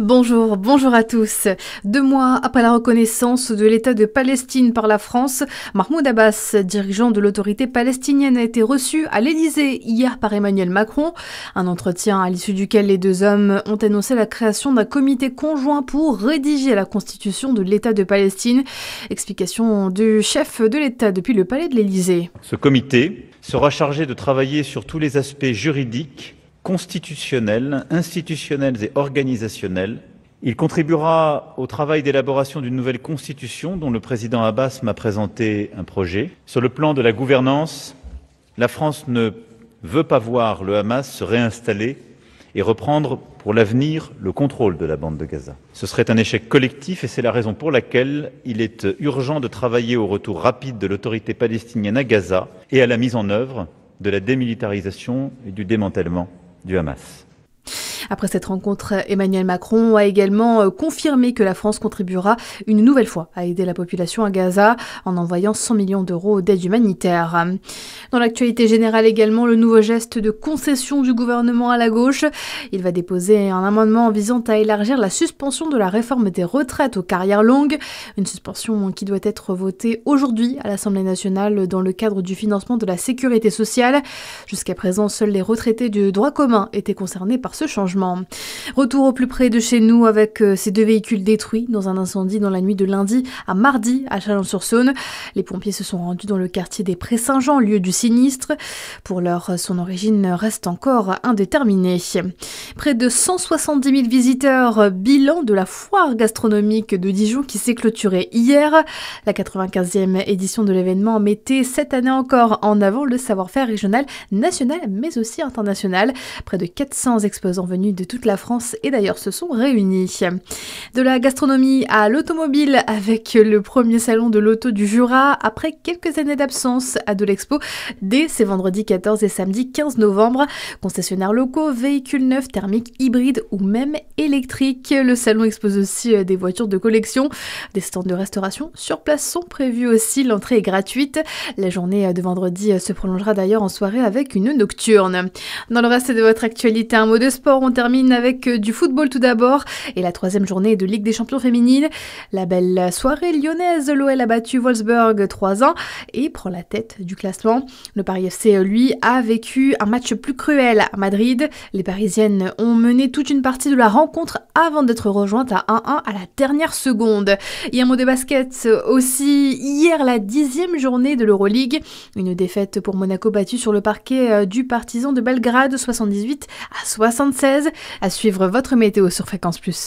Bonjour à tous. 2 mois après la reconnaissance de l'État de Palestine par la France, Mahmoud Abbas, dirigeant de l'autorité palestinienne, a été reçu à l'Élysée hier par Emmanuel Macron. Un entretien à l'issue duquel les deux hommes ont annoncé la création d'un comité conjoint pour rédiger la constitution de l'État de Palestine. Explication du chef de l'État depuis le palais de l'Élysée. Ce comité sera chargé de travailler sur tous les aspects juridiques, constitutionnels, institutionnels et organisationnels. Il contribuera au travail d'élaboration d'une nouvelle constitution dont le président Abbas m'a présenté un projet. Sur le plan de la gouvernance, la France ne veut pas voir le Hamas se réinstaller et reprendre pour l'avenir le contrôle de la bande de Gaza. Ce serait un échec collectif et c'est la raison pour laquelle il est urgent de travailler au retour rapide de l'autorité palestinienne à Gaza et à la mise en œuvre de la démilitarisation et du démantèlement du Hamas. Après cette rencontre, Emmanuel Macron a également confirmé que la France contribuera une nouvelle fois à aider la population à Gaza en envoyant 100 millions d'euros d'aide humanitaire. Dans l'actualité générale également, le nouveau geste de concession du gouvernement à la gauche. Il va déposer un amendement visant à élargir la suspension de la réforme des retraites aux carrières longues. Une suspension qui doit être votée aujourd'hui à l'Assemblée nationale dans le cadre du financement de la sécurité sociale. Jusqu'à présent, seuls les retraités du droit commun étaient concernés par ce changement. Retour au plus près de chez nous avec ces 2 véhicules détruits dans un incendie dans la nuit de lundi à mardi à Chalon-sur-Saône. Les pompiers se sont rendus dans le quartier des Prés-Saint-Jean, lieu du sinistre. Pour l'heure, son origine reste encore indéterminée. Près de 170 000 visiteurs, bilan de la foire gastronomique de Dijon qui s'est clôturée hier. La 95e édition de l'événement mettait cette année encore en avant le savoir-faire régional, national mais aussi international. Près de 400 exposants venus de toute la France et d'ailleurs se sont réunis. De la gastronomie à l'automobile avec le premier salon de l'auto du Jura après quelques années d'absence à de l'Expo dès ces vendredis 14 et samedi 15 novembre. Concessionnaires locaux, véhicules neufs, thermiques, hybrides ou même électriques. Le salon expose aussi des voitures de collection. Des stands de restauration sur place sont prévus aussi. L'entrée est gratuite. La journée de vendredi se prolongera d'ailleurs en soirée avec une nocturne. Dans le reste de votre actualité, un mot de sport. On termine avec du football tout d'abord et la 3e journée de Ligue des Champions féminine. La belle soirée lyonnaise, l'OL a battu Wolfsburg 3-1 et prend la tête du classement. Le Paris FC, lui, a vécu un match plus cruel à Madrid. Les Parisiennes ont mené toute une partie de la rencontre avant d'être rejointes à 1-1 à la dernière seconde. Et un mot de basket aussi, hier la 10e journée de l'Euroleague. Une défaite pour Monaco battue sur le parquet du Partizan de Belgrade 78-76. À suivre votre météo sur Fréquence Plus.